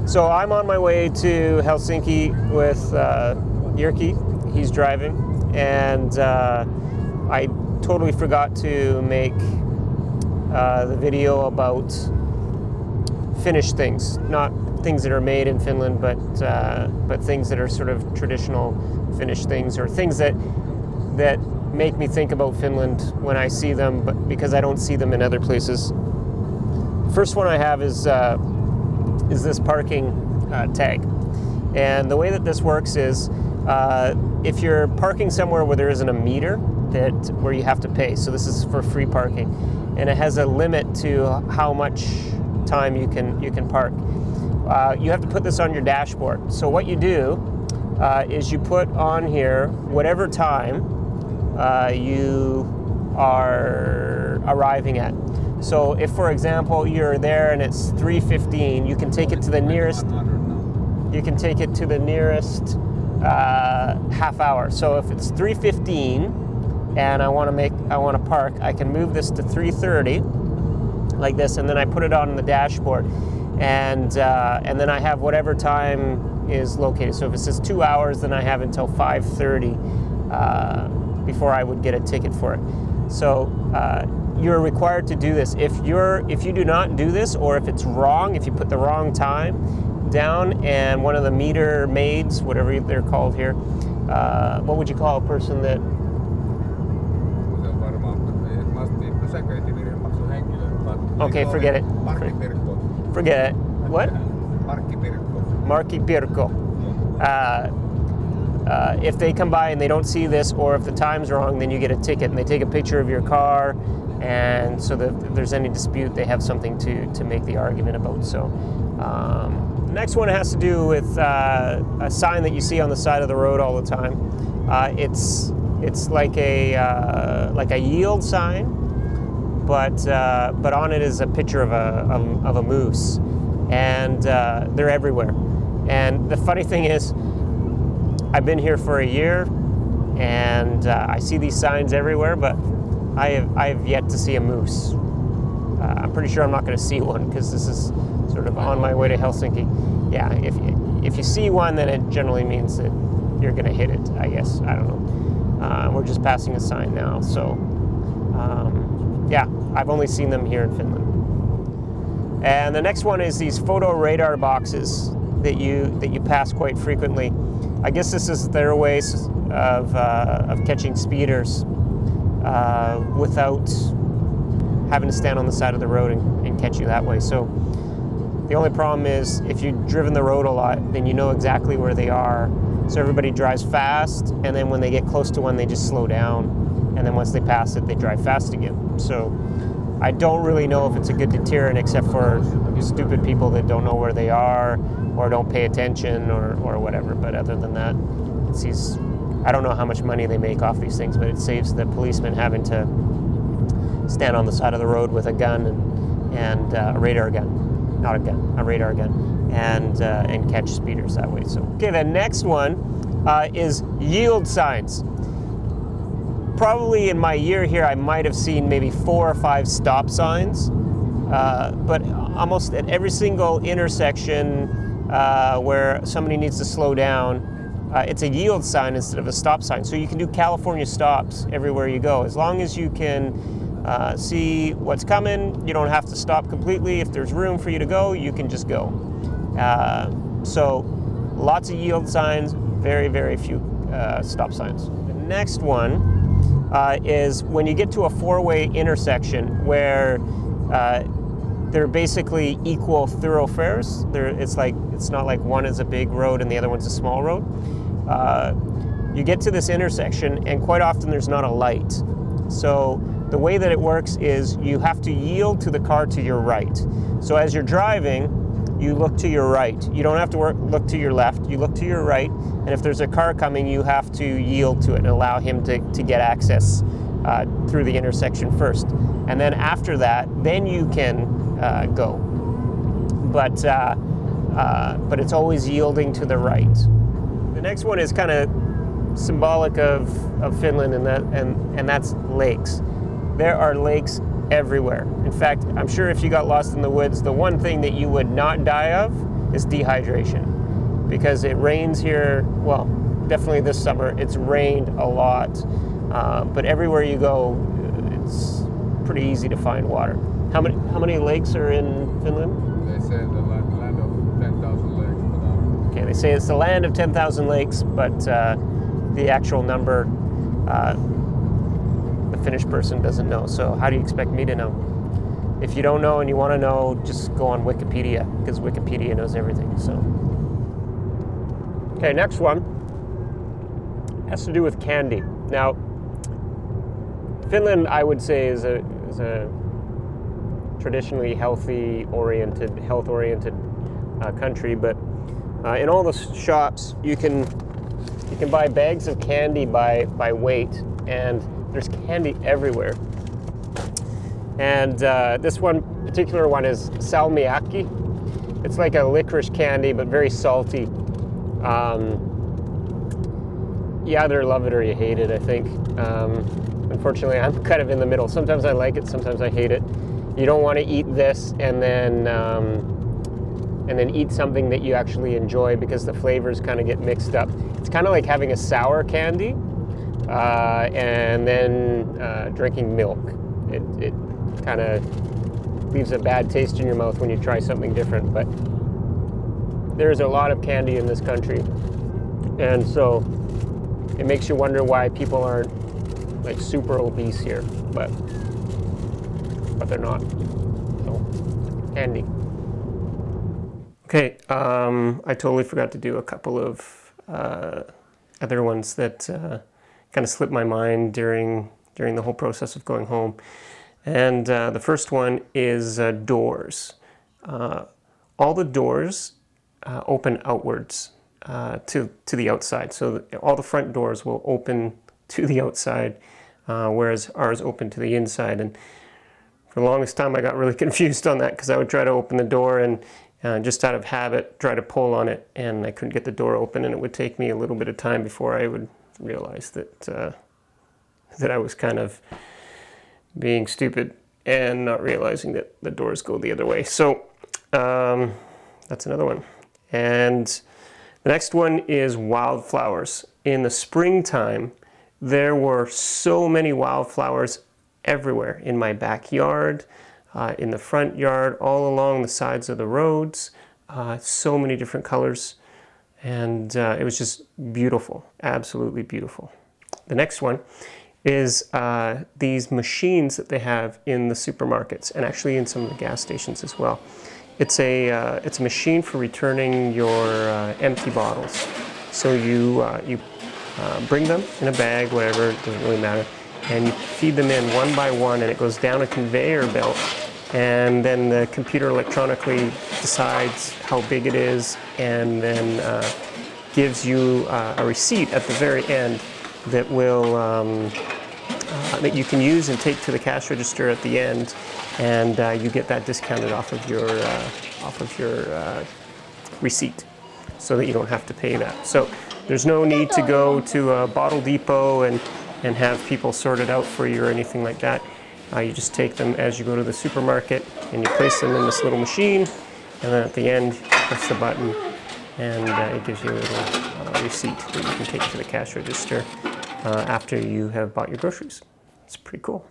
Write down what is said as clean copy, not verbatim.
So I'm on my way to Helsinki with Jyrki. He's driving, and I totally forgot to make the video about Finnish things, not things that are made in Finland, but things that are sort of traditional Finnish things, or things that make me think about Finland when I see them, but because I don't see them in other places. First one I have is this parking tag, and the way that this works is if you're parking somewhere where there isn't a meter where you have to pay, so this is for free parking, and it has a limit to how much time you can park. You have to put this on your dashboard. So what you do is you put on here whatever time you are arriving at. So if, for example, you're there and it's 3:15, you can take it to the nearest. You can take it to the nearest half hour. So if it's 3:15 and I want to park, I can move this to 3:30, like this, and then I put it on the dashboard, and then I have whatever time is located. So if it says 2 hours, then I have until 5:30 before I would get a ticket for it. So you're required to do this. If you do not do this, or if it's wrong, if you put the wrong time down, and one of the meter maids, whatever they're called here, what would you call a person that? Okay, forget it. Forget it. What? Markkipirkko. If they come by and they don't see this, or if the time's wrong, then you get a ticket, and they take a picture of your car, and so that if there's any dispute, they have something to make the argument about. So the next one has to do with a sign that you see on the side of the road all the time. It's like a yield sign, but on it is a picture of a moose, and they're everywhere. And the funny thing is, I've been here for a year, and I see these signs everywhere, but I have yet to see a moose. I'm pretty sure I'm not going to see one, because this is sort of on my way to Helsinki. Yeah, if you see one, then it generally means that you're going to hit it, I guess. I don't know. We're just passing a sign now, so yeah, I've only seen them here in Finland. And the next one is these photo radar boxes that you pass quite frequently. I guess this is their ways of catching speeders without having to stand on the side of the road and catch you that way. So the only problem is, if you've driven the road a lot, then you know exactly where they are. So everybody drives fast, and then when they get close to one, they just slow down, and then once they pass it, they drive fast again. So I don't really know if it's a good deterrent, except for stupid people that don't know where they are, or don't pay attention, or whatever. But other than that, I don't know how much money they make off these things, but it saves the policemen having to stand on the side of the road with a gun and a radar gun, not a gun, a radar gun, and catch speeders that way. So okay, the next one is yield signs. Probably in my year here, I might have seen maybe 4 or 5 stop signs, but almost at every single intersection where somebody needs to slow down, it's a yield sign instead of a stop sign. So you can do California stops everywhere you go. As long as you can see what's coming, you don't have to stop completely. If there's room for you to go, you can just go. So lots of yield signs, very, very few stop signs. The next one is when you get to a 4-way intersection where they're basically equal thoroughfares. It's not like one is a big road and the other one's a small road. You get to this intersection, and quite often there's not a light. So the way that it works is you have to yield to the car to your right. So as you're driving, you look to your right. You don't have to look to your left. You look to your right, and if there's a car coming, you have to yield to it and allow him to get access through the intersection first. And then after that, then you can go. But it's always yielding to the right. The next one is kind of symbolic of Finland, and that's lakes. There are lakes everywhere. In fact, I'm sure if you got lost in the woods, the one thing that you would not die of is dehydration. Because it rains here, well, definitely this summer, it's rained a lot. But everywhere you go, it's pretty easy to find water. How many lakes are in Finland? They say the land of 10,000 lakes. But, okay, they say it's the land of 10,000 lakes, but the actual number, the Finnish person doesn't know. So how do you expect me to know? If you don't know and you want to know, just go on Wikipedia, because Wikipedia knows everything. So, okay, next one has to do with candy. Now, Finland, I would say, is a traditionally health-oriented country, but in all the shops you can buy bags of candy by weight, and there's candy everywhere. And this one particular one is salmiakki. It's like a licorice candy, but very salty. You either love it or you hate it, I think. Unfortunately, I'm kind of in the middle. Sometimes I like it, sometimes I hate it. You don't want to eat this and then eat something that you actually enjoy, because the flavors kind of get mixed up. It's kind of like having a sour candy and then drinking milk. It kind of leaves a bad taste in your mouth when you try something different. But there's a lot of candy in this country, and so it makes you wonder why people aren't like super obese here, but they're not. So, candy. Okay, I totally forgot to do a couple of other ones that kind of slipped my mind during the whole process of going home. And the first one is doors. All the doors open outwards to the outside. So all the front doors will open to the outside, whereas ours open to the inside. And for the longest time I got really confused on that, because I would try to open the door and just out of habit try to pull on it, and I couldn't get the door open, and it would take me a little bit of time before I would realize that I was kind of being stupid and not realizing that the doors go the other way. So that's another one. And the next one is wildflowers. In the springtime, there were so many wildflowers everywhere, in my backyard, in the front yard, all along the sides of the roads, so many different colors, and it was just beautiful, absolutely beautiful. The next one is these machines that they have in the supermarkets, and actually in some of the gas stations as well. It's a machine for returning your empty bottles. So you bring them in a bag, whatever, it doesn't really matter, and you feed them in one by one, and it goes down a conveyor belt, and then the computer electronically decides how big it is, and then gives you a receipt at the very end that will that you can use and take to the cash register at the end, and you get that discounted off of your receipt, so that you don't have to pay that. So there's no need to go to a bottle depot and have people sort it out for you or anything like that. You just take them as you go to the supermarket, and you place them in this little machine, and then at the end you press the button, and it gives you a little receipt that you can take to the cash register after you have bought your groceries. It's pretty cool.